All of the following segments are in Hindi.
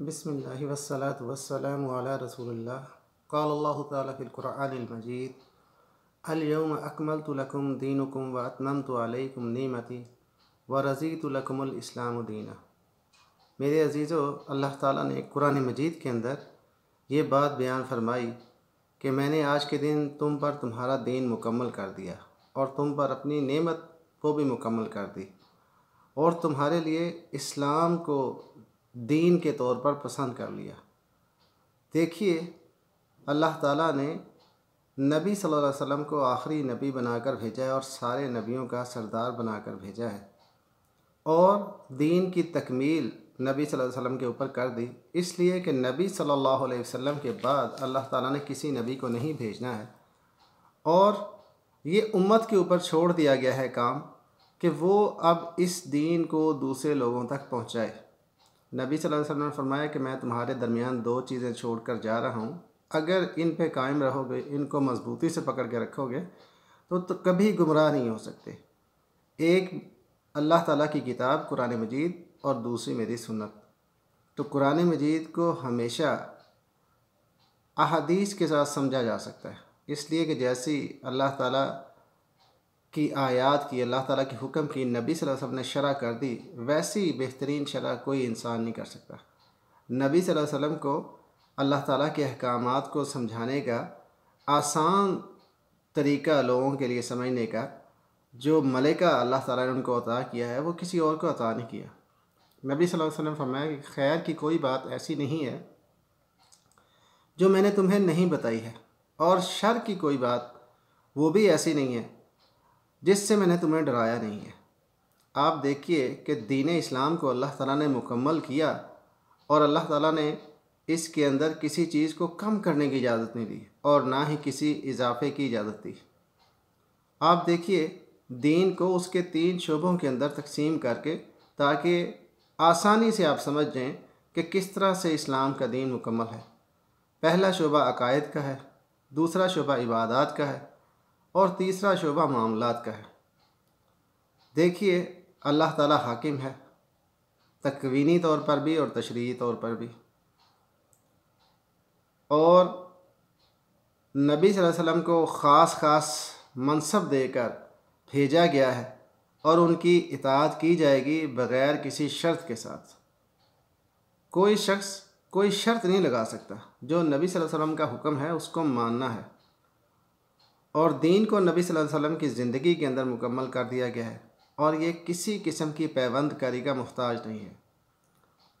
बिस्मिल्लाहि वस्सलातु वस्सलामु अला रसूलिल्लाह। क़ाल अल्लाहु तआला फ़िल क़ुरआनिल मजीद अल यौम अकमलतु लकुम दीनुकुम व अतममतु अलैकुम निअमती व रज़ीतु लकुमुल इस्लाम दीना। मेरे अज़ीज़ों, अल्लाह ताला ने कुरान मजीद के अंदर ये बात बयान फरमाई कि मैंने आज के दिन तुम पर तुम्हारा दीन मुकम्मल कर दिया और तुम पर अपनी नेमत को भी मुकम्मल कर दी और तुम्हारे लिए इस्लाम को दीन के तौर पर पसंद कर लिया। देखिए, अल्लाह ताला ने नबी सल्लल्लाहु अलैहि वसल्लम को आखिरी नबी बनाकर भेजा है और सारे नबियों का सरदार बनाकर भेजा है और दीन की तकमील नबी सल्लल्लाहु अलैहि वसल्लम के ऊपर कर दी, इसलिए कि नबी सल्लल्लाहु अलैहि वसल्लम के बाद अल्लाह ताला ने किसी नबी को नहीं भेजना है और ये उम्मत के ऊपर छोड़ दिया गया है काम कि वो अब इस दीन को दूसरे लोगों तक पहुँचाए। नबी सल्लल्लाहु अलैहि वसल्लम ने फरमाया कि मैं तुम्हारे दरमियान दो चीज़ें छोड़कर जा रहा हूँ, अगर इन पे कायम रहोगे, इनको मजबूती से पकड़ के रखोगे तो कभी गुमराह नहीं हो सकते। एक अल्लाह ताला की किताब कुरान मजीद और दूसरी मेरी सुन्नत। तो कुरान मजीद को हमेशा अहादीस के साथ समझा जा सकता है, इसलिए कि जैसी अल्लाह ताला की आयात की, अल्लाह ताला की हुक्म की नबी सल्लल्लाहु अलैहि वसल्लम ने शरह कर दी, वैसी बेहतरीन शरह कोई इंसान नहीं कर सकता। नबी सल्लल्लाहु अलैहि वसल्लम को अल्लाह ताला के अहकामात को समझाने का आसान तरीका, लोगों के लिए समझने का जो मलेका अल्लाह ताला ने उनको अता किया है, वो किसी और को अता नहीं किया। नबी सल्लल्लाहु अलैहि वसल्लम फरमाया कि खैर की कोई बात ऐसी नहीं है जो मैंने तुम्हें नहीं बताई है और शर की कोई बात वो भी ऐसी नहीं है जिससे मैंने तुम्हें डराया नहीं है। आप देखिए कि दीन इस्लाम को अल्लाह ताला ने मुकम्मल किया और अल्लाह ताला ने इसके अंदर किसी चीज़ को कम करने की इजाज़त नहीं दी और ना ही किसी इजाफे की इजाज़त दी। आप देखिए, दीन को उसके 3 शोबों के अंदर तकसीम करके, ताकि आसानी से आप समझ जाएं कि किस तरह से इस्लाम का दीन मुकम्मल है। पहला शोबा अकायद का है, दूसरा शोबा इबादत का है और तीसरा शोबा मामलात का है। देखिए, अल्लाह ताला हाकिम है, तकवीनी तौर पर भी और तशरीई तौर पर भी, और नबी सल्लल्लाहु अलैहि वसल्लम को ख़ास मनसब देकर भेजा गया है और उनकी इताअत की जाएगी बग़ैर किसी शर्त के साथ। कोई शख्स कोई शर्त नहीं लगा सकता, जो नबी सल्लल्लाहु अलैहि वसल्लम का हुक्म है उसको मानना है और दीन को नबी सल्लल्लाहु अलैहि वसल्लम की ज़िंदगी के अंदर मुकम्मल कर दिया गया है और ये किसी किस्म की पैबंद कारी का मुहताज नहीं है।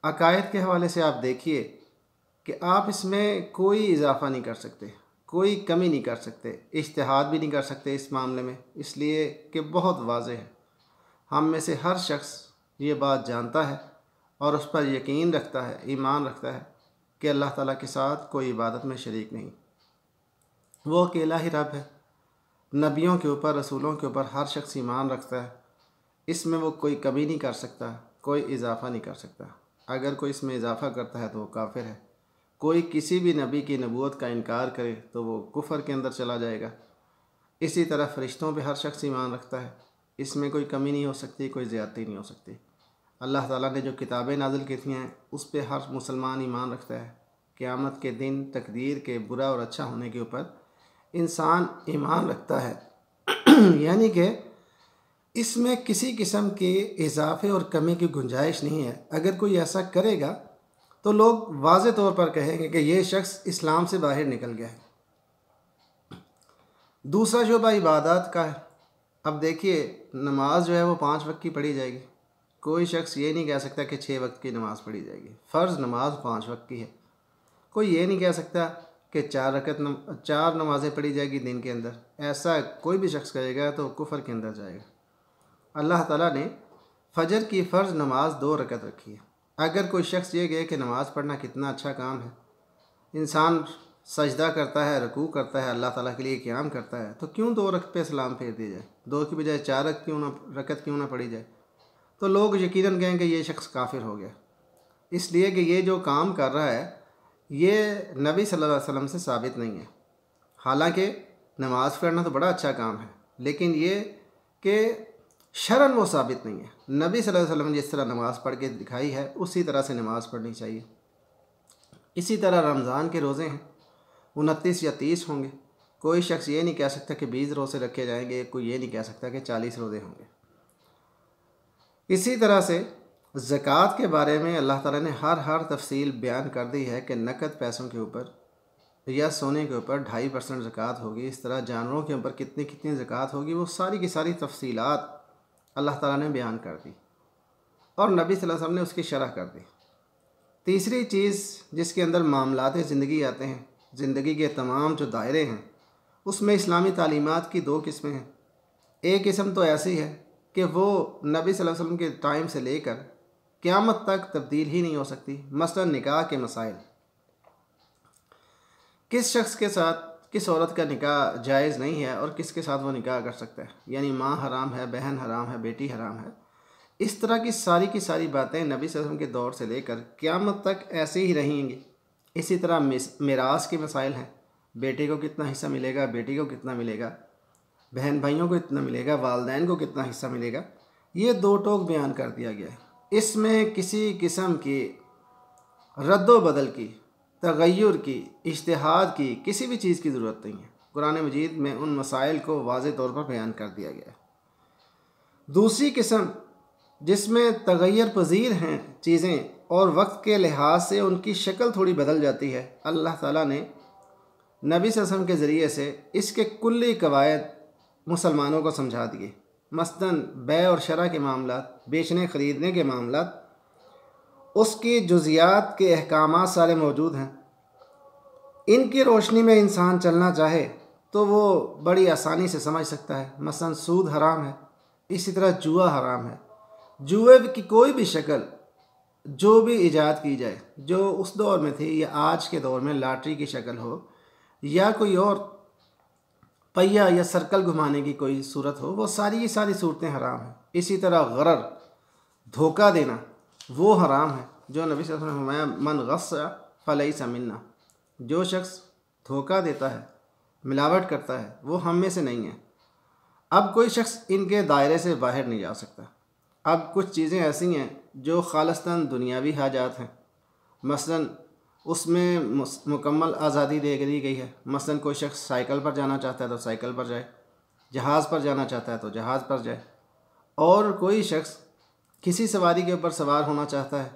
अकायद के हवाले से आप देखिए कि आप इसमें कोई इजाफ़ा नहीं कर सकते, कोई कमी नहीं कर सकते, इज्तिहाद भी नहीं कर सकते इस मामले में, इसलिए कि बहुत वाज़ेह है। हम में से हर शख्स ये बात जानता है और उस पर यकीन रखता है, ईमान रखता है कि अल्लाह ताला के साथ कोई इबादत में शरीक नहीं, वो अकेला ही रब है। नबियों के ऊपर, रसूलों के ऊपर हर शख्स ईमान रखता है, इसमें वो कोई कमी नहीं कर सकता, कोई इजाफ़ा नहीं कर सकता। अगर कोई इसमें इजाफ़ा करता है तो वो काफिर है। कोई किसी भी नबी की नबूवत का इनकार करे तो वो कुफर के अंदर चला जाएगा। इसी तरह फ़रिश्तों पे हर शख्स ईमान रखता है, इसमें कोई कमी नहीं हो सकती, कोई ज़्यादती नहीं हो सकती। अल्लाह ताला ने जो किताबें नाज़िल की थी हैं उस पर हर मुसलमान ईमान रखता है। क़यामत के दिन तकदीर के बुरा और अच्छा होने के ऊपर इंसान ईमान रखता है यानी कि इसमें किसी किस्म के इजाफे और कमी की गुंजाइश नहीं है। अगर कोई ऐसा करेगा तो लोग वाज़े तौर पर कहेंगे कि ये शख्स इस्लाम से बाहर निकल गया है। दूसरा शोबा इबादत का है। अब देखिए, नमाज जो है वो 5 वक्त की पढ़ी जाएगी। कोई शख्स ये नहीं कह सकता कि 6 वक्त की नमाज़ पढ़ी जाएगी। फ़र्ज़ नमाज 5 वक्त की है। कोई ये नहीं कह सकता कि 4 नमाज़ें पढ़ी जाएगी दिन के अंदर। ऐसा कोई भी शख्स कहेगा तो कुफर के अंदर जाएगा। अल्लाह ताला ने फ़जर की फ़र्ज़ नमाज 2 रकत रखी है। अगर कोई शख्स ये कहे कि नमाज़ पढ़ना कितना अच्छा काम है, इंसान सजदा करता है, रुकू करता है, अल्लाह ताला के लिए क़याम करता है, तो क्यों 2 रकत पे सलाम फेर दी जाए? 2 की बजाय 4 रकत क्यों ना पढ़ी जाए? तो लोग यकीनन कहेंगे ये शख्स काफिर हो गया, इसलिए कि ये जो काम कर रहा है ये नबी सल्लल्लाहु अलैहि वसल्लम से साबित नहीं है। हालांकि नमाज़ पढ़ना तो बड़ा अच्छा काम है, लेकिन ये कि शरन वो साबित नहीं है। नबी सल्लल्लाहु अलैहि वसल्लम ने जिस तरह नमाज़ पढ़ के दिखाई है उसी तरह से नमाज़ पढ़नी चाहिए। इसी तरह रमज़ान के रोज़े हैं, 29 या 30 होंगे। कोई शख्स ये नहीं कह सकता कि 20 रोज़े रखे जाएंगे, कोई ये नहीं कह सकता कि 40 रोज़े होंगे। इसी तरह से ज़कात के बारे में अल्लाह ताला ने हर तफसील बयान कर दी है कि नकद पैसों के ऊपर या सोने के ऊपर 2.5% ज़कात होगी। इस तरह जानवरों के ऊपर कितनी कितनी ज़कात होगी, वो सारी की सारी तफसीलात अल्लाह ताला ने बयान कर दी और नबी सल्लल्लाहु अलैहि वसल्लम ने उसकी शरह कर दी। तीसरी चीज़ जिसके अंदर मामलात ज़िंदगी आते हैं, ज़िंदगी के तमाम जो दायरे हैं, उसमें इस्लामी तालीमात की 2 किस्में हैं। एक किस्म तो ऐसी है कि वो नबी सल्लल्लाहु अलैहि वसल्लम के टाइम से लेकर क़यामत तक तब्दील ही नहीं हो सकती। मसलन निकाह के मसाइल, किस शख्स के साथ किस औरत का निकाह जायज़ नहीं है और किसके साथ वो निकाह कर सकता है, यानी माँ हराम है, बहन हराम है, बेटी हराम है। इस तरह की सारी बातें नबी सल्लल्लाहु अलैहि वसल्लम के दौर से लेकर क़यामत तक ऐसे ही रहेंगी। इसी तरह मिरास के मसाइल हैं, बेटे को कितना हिस्सा मिलेगा, बेटी को कितना मिलेगा, बहन भाइयों को कितना मिलेगा, वालदैन को कितना हिस्सा मिलेगा, ये 2 टोक बयान कर दिया गया है। इसमें किसी किस्म की रद्दो बदल की, तगय्युर की, इज्तिहाद की, किसी भी चीज़ की ज़रूरत नहीं है। कुरान मजीद में उन मसाइल को वाज़ेह तौर पर बयान कर दिया गया है। दूसरी किस्म जिसमें तगय्युर पजीर हैं चीज़ें और वक्त के लिहाज से उनकी शक्ल थोड़ी बदल जाती है, अल्लाह ताला ने नबी सल्लल्लाहु अलैहि वसल्लम के ज़रिए से इसके कुल्ली कवायद मुसलमानों को समझा दिए। मसलन बै और शरा के मामलात, बेचने ख़रीदने के मामलात, उसकी जुज़ियात के अहकामात सारे मौजूद हैं। इनकी रोशनी में इंसान चलना चाहे तो वो बड़ी आसानी से समझ सकता है। मसलन सूद हराम है, इसी तरह जुआ हराम है। जुए की कोई भी शक्ल जो भी ईजाद की जाए, जो उस दौर में थी या आज के दौर में लॉटरी की शक्ल हो या कोई और पहिया या सर्कल घुमाने की कोई सूरत हो, वो सारी की सारी सूरतें हराम हैं। इसी तरह गरर, धोखा देना, वो हराम है। जो नबी सल्लल्लाहु अलैहि वसल्लम ने फरमाया, मन गस्सा फलैसा मिन्ना, जो शख्स धोखा देता है, मिलावट करता है, वो हम में से नहीं है। अब कोई शख्स इनके दायरे से बाहर नहीं जा सकता। अब कुछ चीज़ें ऐसी हैं जो खालिस्तान दुनियावी हाजात हैं, मसलन उसमें मुकम्मल आज़ादी दे दी गई है। मसलन कोई शख्स साइकिल पर जाना चाहता है तो साइकिल पर जाए, जहाज़ पर जाना चाहता है तो जहाज़ पर जाए, और कोई शख्स किसी सवारी के ऊपर सवार होना चाहता है,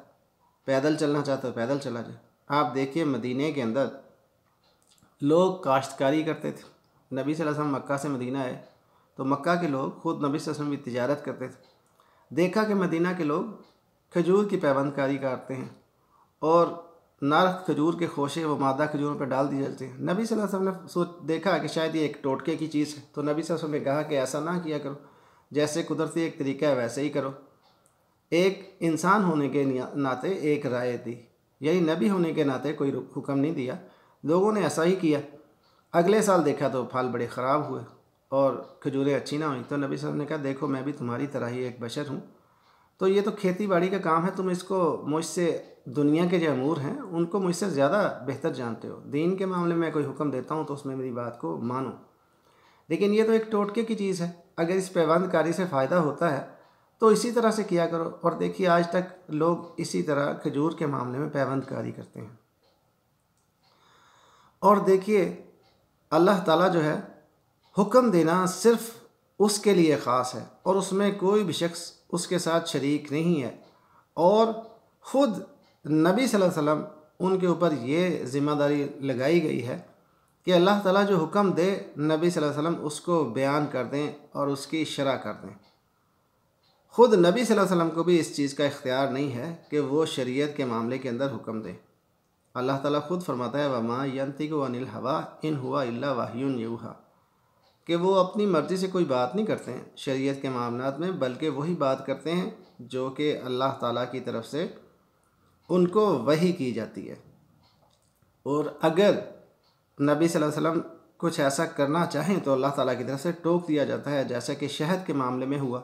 पैदल चलना चाहता है तो पैदल चला जाए। आप देखिए मदीने के अंदर लोग काश्तकारी करते थे। नबी सल्लल्लाहु अलैहि वसल्लम मक्का से मदीना आए तो मक्का के लोग खुद नबी सल्लल्लाहु अलैहि वसल्लम की तिजारत करते थे। देखा कि मदीना के लोग खजूर की पैबंदकारी करते हैं और नर खजूर के खोशे वो मादा खजूरों पर डाल दिए जाते हैं। नबी सल्लल्लाहु अलैहि वसल्लम ने देखा कि शायद ये एक टोटके की चीज़ है, तो नबी सल्लल्लाहु अलैहि वसल्लम ने कहा कि ऐसा ना किया करो, जैसे कुदरती एक तरीका है वैसे ही करो। एक इंसान होने के नाते एक राय दी, यानी नबी होने के नाते कोई हुक्म नहीं दिया। लोगों ने ऐसा ही किया। अगले साल देखा तो फल बड़े ख़राब हुए और खजूरें अच्छी ना हुई। तो नबी सल्लल्लाहु अलैहि वसल्लम ने कहा, देखो मैं भी तुम्हारी तरह ही एक बशर हूँ, तो ये तो खेती बाड़ी का काम है, तुम इसको मुझसे, दुनिया के जो अमूर हैं उनको मुझसे ज़्यादा बेहतर जानते हो। दीन के मामले में कोई हुक्म देता हूँ तो उसमें मेरी बात को मानो, लेकिन ये तो एक टोटके की चीज़ है। अगर इस पैबंदकारी से फ़ायदा होता है तो इसी तरह से किया करो। और देखिए आज तक लोग इसी तरह खजूर के मामले में पैबंदकारी करते हैं। और देखिए अल्लाह ताला जो है हुक्म देना सिर्फ़ उसके लिए ख़ास है और उसमें कोई भी शख्स उसके साथ शरीक नहीं है। और ख़ुद नबी सल्लल्लाहु अलैहि वसल्लम उनके ऊपर ये ज़िम्मेदारी लगाई गई है कि अल्लाह ताला जो हुक्म दे नबी सल्लल्लाहु अलैहि वसल्लम उसको बयान कर दें और उसकी शरह कर दें। ख़ुद नबी सल्लल्लाहु अलैहि वसल्लम को भी इस चीज़ का इख्तियार नहीं है कि वो शरीयत के मामले के अंदर हुक्म दें। अल्लाह ताला ख़ुद फरमाता है, वमा यंतिकु अनिल हवा इन हुआ इल्ला वहयुन यूहा, कि वो अपनी मर्ज़ी से कोई बात नहीं करते हैं शरीयत के मामलात में, बल्कि वही बात करते हैं जो कि अल्लाह ताला की तरफ से उनको वही की जाती है। और अगर नबी सल्लल्लाहु अलैहि वसल्लम कुछ ऐसा करना चाहें तो अल्लाह ताला की तरफ से टोक दिया जाता है। जैसा कि शहद के मामले में हुआ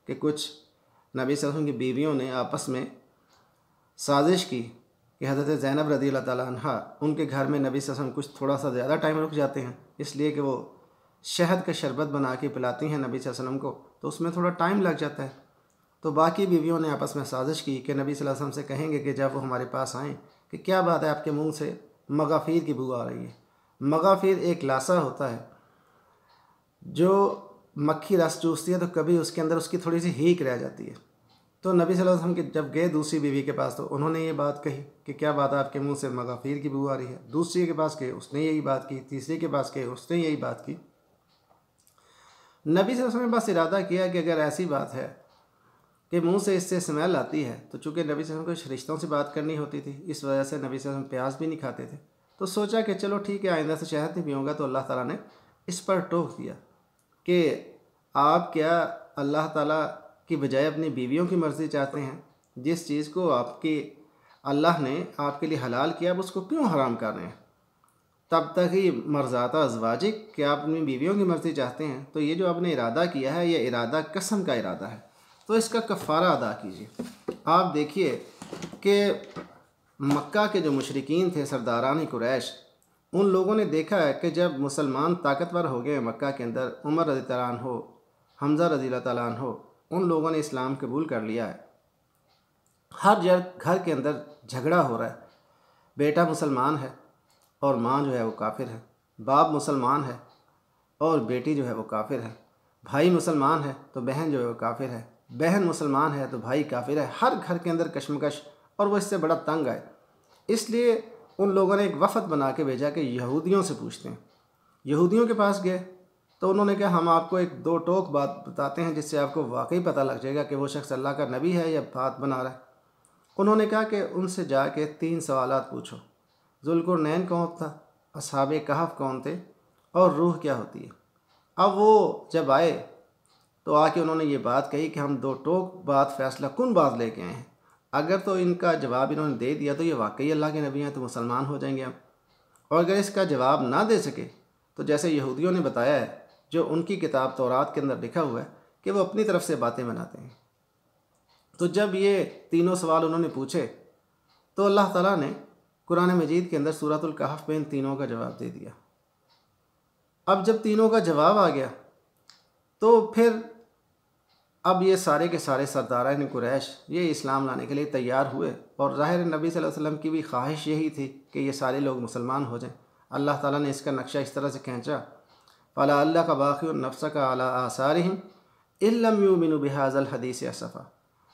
कि कुछ नबी सल्लल्लाहु अलैहि वसल्लम की बीवियों ने आपस में साजिश की कि हज़रत ज़ैनब रज़ी अल्लाह ताला अन्हा उनके घर में नबी सल्लल्लाहु अलैहि वसल्लम कुछ थोड़ा सा ज़्यादा टाइम रुक जाते हैं, इसलिए कि वो शहद का शरबत बना के पिलाती हैं नबी सल्लल्लाहु अलैहि वसल्लम को, तो उसमें थोड़ा टाइम लग जाता है। तो बाकी बीवियों ने आपस में साजिश की कि नबी सल्लल्लाहु अलैहि वसल्लम से कहेंगे कि जब वो हमारे पास आएँ कि क्या बात है आपके मुंह से मगाफिर की बू आ रही है। मगाफिर एक लासा होता है जो मक्खी रस चूसती है तो कभी उसके अंदर उसकी थोड़ी सी हीक रह जाती है। तो नबी सल्लल्लाहु अलैहि वसल्लम के जब गए दूसरी बीवी के पास तो उन्होंने ये बात कही कि क्या बात है आपके मुंह से मगाफिर की बू आ रही है। दूसरी के पास गए उसने यही बात की, तीसरे के पास गए उसने यही बात की। नबी सल्लल्लाहु अलैहि वसल्लम ने बस इरादा किया कि अगर ऐसी बात है कि मुंह से इससे स्मेल आती है, तो चूँकि नबी सल्लल्लाहु अलैहि वसल्लम को रिश्तों से बात करनी होती थी, इस वजह से नबी सल्लल्लाहु अलैहि वसल्लम प्याज भी नहीं खाते थे। तो सोचा कि चलो ठीक है, आइंदा से शहद नहीं पीऊँगा। तो अल्लाह ताला ने इस पर टोक दिया कि आप क्या अल्लाह ताला की बजाय अपनी बीवियों की मर्ज़ी चाहते हैं? जिस चीज़ को आपकी अल्लाह ने आपके लिए हलाल किया, अब उसको क्यों हराम कर रहे हैं? तब तक ही मर्ज़ाता अज़वाजिक, कि आप अपनी बीवियों की मर्ज़ी चाहते हैं, तो ये जो आपने इरादा किया है, ये इरादा कसम का इरादा है, तो इसका कफ़ारा अदा कीजिए। आप देखिए कि मक्का के जो मुशरिकीन थे, सरदारान कुरैश, उन लोगों ने देखा है कि जब मुसलमान ताकतवर हो गए मक्का के अंदर, उमर रज़ी अल्लाह अन्हु हो, हमज़ा रज़ी अल्लाह अन्हु हो, उन लोगों ने इस्लाम कबूल कर लिया है। हर घर के अंदर झगड़ा हो रहा है, बेटा मुसलमान है और माँ जो है वो काफिर है, बाप मुसलमान है और बेटी जो है वो काफिर है, भाई मुसलमान है तो बहन जो है वो काफिर है, बहन मुसलमान है तो भाई काफिर है। हर घर के अंदर कशमकश, और वो इससे बड़ा तंग आए। इसलिए उन लोगों ने एक वफ़द बना के भेजा कि यहूदियों से पूछते हैं। यहूदियों के पास गए तो उन्होंने कहा हम आपको एक दो टोक बात बताते हैं जिससे आपको वाकई पता लग जाएगा कि वो शख्स अल्लाह का नबी है या बात बना रहा है। उन्होंने कहा कि उनसे जाके 3 सवालात पूछो। ज़ुल्कुरनैन कौन था, असहाबे कहफ कौन थे, और रूह क्या होती है। अब वो जब आए तो आके उन्होंने ये बात कही कि हम 2 टोक बात फ़ैसला कुन बात लेके आए हैं। अगर तो इनका जवाब इन्होंने दे दिया तो ये वाकई अल्लाह के नबी हैं, तो मुसलमान हो जाएंगे हम। और अगर इसका जवाब ना दे सके तो जैसे यहूदियों ने बताया है, जो उनकी किताब तौरात के अंदर लिखा हुआ है कि वो अपनी तरफ से बातें बनाते हैं। तो जब ये तीनों सवाल उन्होंने पूछे तो अल्लाह ताला ने कुरान मजीद के अंदर सूरतुल कहफ में इन तीनों का जवाब दे दिया। अब जब तीनों का जवाब आ गया तो फिर अब ये सारे के सारे सरदारान कुरैश ये इस्लाम लाने के लिए तैयार हुए, और ज़ाहिर नबी सल्लल्लाहु अलैहि वसल्लम की भी ख्वाहिश यही थी कि ये सारे लोग मुसलमान हो जाएं। अल्लाह ताला ने इसका नक्शा इस तरह से खींचा, फ़ला अल्लाह का बाक़ी नफ्स का अला आसारिहिम इल्लम युमिनु बिहाज़ल हदीस असफ़ा।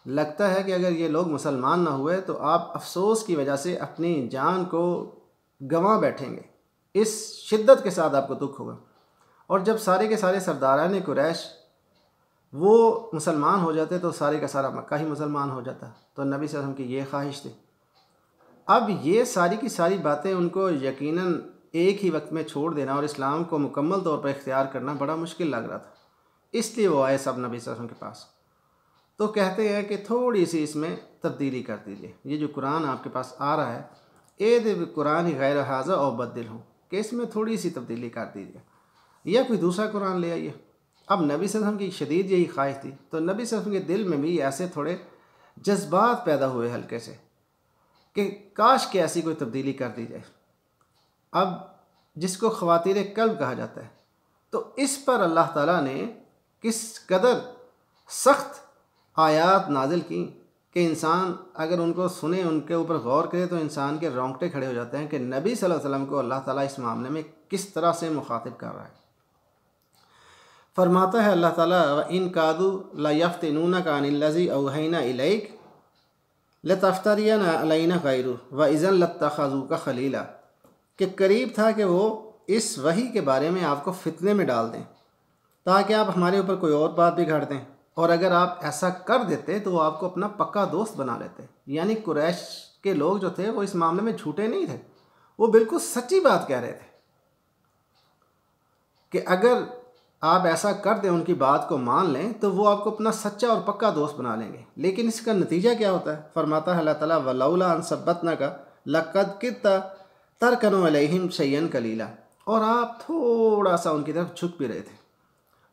लगता है कि अगर ये लोग मुसलमान ना हुए तो आप अफसोस की वजह से अपनी जान को गंवा बैठेंगे, इस शिद्दत के साथ आपको दुख होगा। और जब सारे के सारे सरदारान कुरैश वो मुसलमान हो जाते तो सारे का सारा मक्का ही मुसलमान हो जाता। तो नबी सल्लल्लाहु अलैहि वसल्लम की ये ख्वाहिश थी। अब ये सारी की सारी बातें उनको यकीनन एक ही वक्त में छोड़ देना और इस्लाम को मुकम्मल तौर पर इख्तियार करना बड़ा मुश्किल लग रहा था। इसलिए वो आए सब नबी सल्लल्लाहु अलैहि वसल्लम के पास। तो कहते हैं कि थोड़ी सी इसमें तब्दीली कर दीजिए, ये जो कुरान आपके पास आ रहा है, ए कुरान गैर हाज़ा और बदल हो, कि इसमें थोड़ी सी तब्दीली कर दीजिए या कोई दूसरा कुरान ले आइए। अब नबी सल्लल्लाहु अलैहि वसल्लम की शदीद यही ख्वाहिश थी, तो नबी सल्लल्लाहु अलैहि वसल्लम के दिल में भी ऐसे थोड़े जज्बात पैदा हुए हल्के से कि काश के ऐसी कोई तब्दीली कर दी जाए। अब जिसको ख़वातीर क़ल्ब कहा जाता है, तो इस पर अल्लाह ताला ने किस कदर सख्त आयात नाजिल की कि इंसान अगर उनको सुने, उनके ऊपर गौर करे तो इंसान के रोंगटे खड़े हो जाते हैं कि नबी सल्लल्लाहु अलैहि वसल्लम को अल्लाह ताला इस मामले में किस तरह से मुखातिब कर रहा है। फरमाता है अल्लाह ताला, व इन कादू ला यफ्तिनूनका अनिल्लज़ी औहैना इलैक लतफ्तरियना अलैना गैरु व इज़न लत्तख़ज़ूका खलीला, कि करीब था कि वो इस वही के बारे में आपको फितने में डाल दें ताकि आप हमारे ऊपर कोई और बात भी घड़ दें, और अगर आप ऐसा कर देते तो वो आपको अपना पक्का दोस्त बना लेते। यानी कुरैश के लोग जो थे वो इस मामले में झूठे नहीं थे, वो बिल्कुल सच्ची बात कह रहे थे कि अगर आप ऐसा कर दें, उनकी बात को मान लें, तो वो आपको अपना सच्चा और पक्का दोस्त बना लेंगे। लेकिन इसका नतीजा क्या होता है? फरमाता है अल्लाह ताला, वलौला अन सब्बतनाका लक़द कित्ता तरकनु अलैहिम शय्यन कलीला, और आप थोड़ा सा उनकी तरफ झुक भी रहे थे।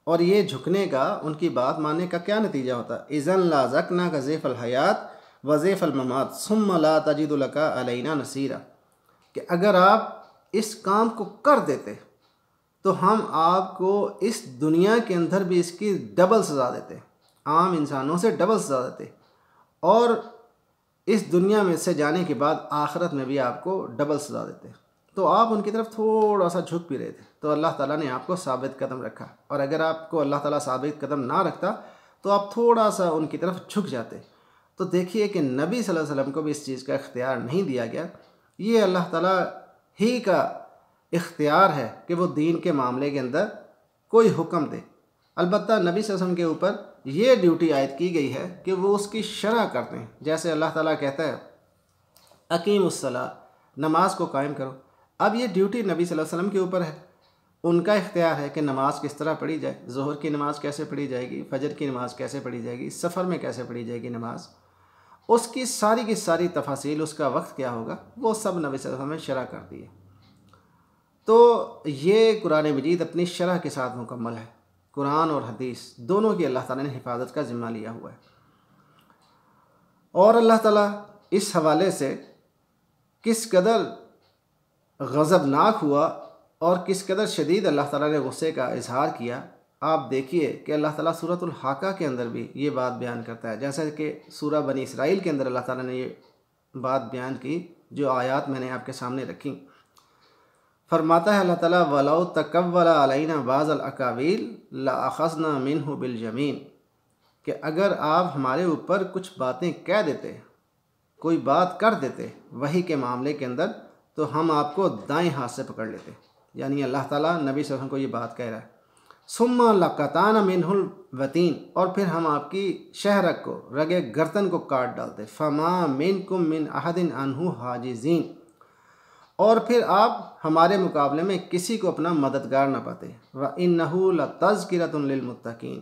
और ये झुकने का, उनकी बात मानने का क्या नतीजा होता है? इज़न लाज़क़नाका ज़ैफ़ल हयात व ज़ैफ़ल ममात सुम्मा ला तजिदु लका अलैना नसीरा, कि अगर आप इस काम को कर देते तो हम आपको इस दुनिया के अंदर भी इसकी डबल सज़ा देते, आम इंसानों से डबल सज़ा देते, और इस दुनिया में से जाने के बाद आखिरत में भी आपको डबल सज़ा देते। तो आप उनकी तरफ थोड़ा सा झुक भी रहे थे, तो अल्लाह ताला ने आपको साबित कदम रखा। और अगर आपको अल्लाह ताला साबित कदम ना रखता तो आप थोड़ा सा उनकी तरफ झुक जाते। तो देखिए कि नबी सल्लल्लाहु अलैहि वसल्लम को भी इस चीज़ का इख्तियार नहीं दिया गया। ये अल्लाह ताला ही का इख्तियार है कि वो दीन के मामले के अंदर कोई हुक्म दे। अलबत्ता नबी सल्लल्लाहु अलैहि वसल्लम के ऊपर ये ड्यूटी आयद की गई है कि वो उसकी शरह करते हैं। जैसे अल्लाह ताला कहता है अकीमुस्सलाह, नमाज को कायम करो। अब ये ड्यूटी नबी सल्लल्लाहु अलैहि वसल्लम के ऊपर है। उनका इख्तियार है कि नमाज किस तरह पढ़ी जाए, ज़ोहर की नमाज कैसे पढ़ी जाएगी, फजर की नमाज कैसे पढ़ी जाएगी, सफ़र में कैसे पढ़ी जाएगी नमाज, उसकी सारी की सारी तफासील, उसका वक्त क्या होगा, वो सब नबी सल्लल्लाहु अलैहि वसल्लम ने शरह कर दी है। तो ये कुरान मजीद अपनी शरह के साथ मुकम्मल है। कुरान और हदीस दोनों की अल्लाह ताला ने हिफाजत का ज़िम्मा लिया हुआ है। और अल्लाह ताला इस हवाले से किस कदर गज़बनाक हुआ और किस कदर शदीद अल्लाह ताला ने गुस्से का इजहार किया, आप देखिए कि अल्लाह ताला सूरतुल हाका के अंदर भी ये बात बयान करता है। जैसा कि सूरह बनी इसराइल के अंदर अल्लाह ताला ने ये बात बयान की, जो आयत मैंने आपके सामने रखी। फरमाता है अल्लाह ताला वलौ तकव्वला अलैना बाज़ल अकावील लअख़ज़ना मिन्हु बिल यमीन, कि अगर आप हमारे ऊपर कुछ बातें कह देते, कोई बात कर देते वही के मामले के अंदर, तो हम आपको दाएं हाथ से पकड़ लेते। यानी अल्लाह ताला नबी सल्लल्लाहु अलैहि वसल्लम को ये बात कह रहा है। सुम्मा लक़ताना मिन्हुल वतीन, और फिर हम आपकी शहरक को, रगे गर्दन को काट डालते। फ़मा मिनकुम मिन अहदिन अन्हु हाजिज़ीन, और फिर आप हमारे मुकाबले में किसी को अपना मददगार न पाते। व इन्नहु लतज़किरतुन लिलमुत्तक़ीन,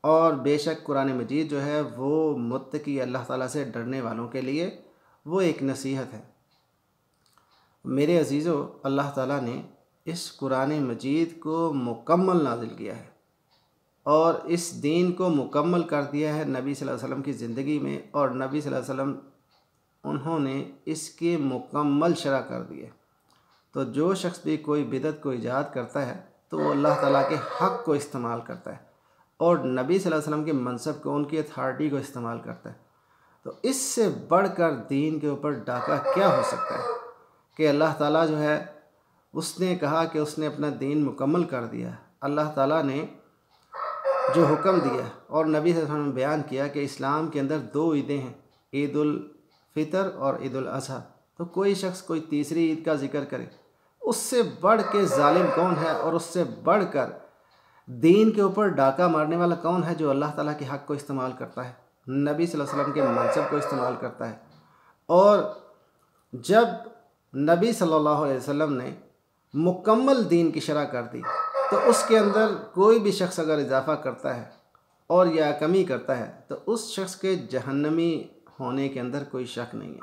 और बेशक कुरान मजीद जो है वो मुत्तकी, अल्लाह ताला से डरने वालों के लिए वो एक नसीहत है। मेरे अजीज़ों, अल्लाह ताला ने इस कुरान मजीद को मुकम्मल नाजिल किया है और इस दीन को मुकम्मल कर दिया है नबी सल्लल्लाहु अलैहि वसल्लम की ज़िंदगी में, और नबी सल्लल्लाहु अलैहि वसल्लम उन्होंने इसके मुकम्मल शरह कर दिए। तो जो शख्स भी कोई बिदअत को ईजाद करता है तो वो अल्लाह ताला के हक़ को इस्तेमाल करता है और नबी सल्लल्लाहु अलैहि वसल्लम के मनसब को, उनकी अथॉरिटी को इस्तेमाल करता है। तो इससे बढ़कर दीन के ऊपर डाका क्या हो सकता है कि अल्लाह ताला जो है उसने कहा कि उसने अपना दीन मुकम्मल कर दिया। अल्लाह ताला ने जो हुक्म दिया और नबी सल्लल्लाहु अलैहि वसल्लम ने बयान किया कि इस्लाम के अंदर 2 ईदें हैं, ईद उल फितर और ईद उल अज़हा। तो कोई शख्स कोई तीसरी ईद का जिक्र करे, उससे बढ़ के जालिम कौन है और उससे बढ़कर दीन के ऊपर डाका मारने वाला कौन है जो अल्लाह ताला के हक़ को इस्तेमाल करता है, नबी सल्लल्लाहु अलैहि वसल्लम के मनसब को इस्तेमाल करता है। और जब नबी सल्लल्लाहु अलैहि वसल्लम ने मुकम्मल दीन की शरह कर दी तो उसके अंदर कोई भी शख्स अगर इजाफ़ा करता है और या कमी करता है तो उस शख्स के जहन्नमी होने के अंदर कोई शक नहीं है,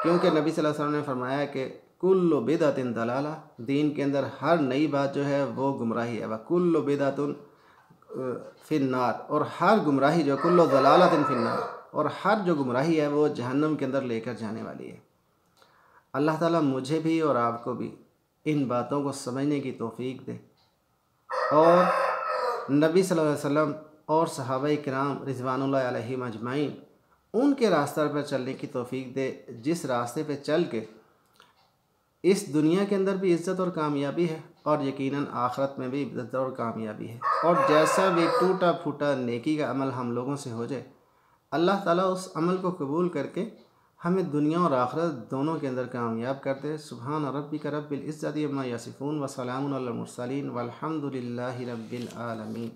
क्योंकि नबी सल्लल्लाहु अलैहि वसल्लम ने फरमाया कि कुल्लु बिदअतिन दलाला, दीन के अंदर हर नई बात जो है वो गुमराही है। व कुल्लु बिदअतुन फिन्नार, और हर गुमराही जो कुल्लु दलालतिन फिन्नार, और हर जो गुमराही है वो जहन्नम के अंदर लेकर जाने वाली है। अल्लाह ताला मुझे भी और आपको भी इन बातों को समझने की तौफीक दे और नबी सल्लल्लाहु अलैहि वसल्लम और सहाबाए किराम रिज़वानुल्लाह अलैहिम अजमाइन उनके रास्ते पर चलने की तौफीक दे, जिस रास्ते पे चल के इस दुनिया के अंदर भी इज़्ज़त और कामयाबी है और यकीनन आखिरत में भी इज़्ज़त और कामयाबी है। और जैसा भी टूटा फूटा नेकी का अमल हम लोगों से हो जाए, अल्लाह ताला उस अमल को कबूल करके हमें दुनिया और आखिरत दोनों के अंदर कामयाब कर दे। सुब्हान रब्बिका रब्बिल इज़्ज़ति अम्मा यसिफून व सलामुन अलल मुरसलीन वल्हम्दुलिल्लाहि रब्बिल आलमीन।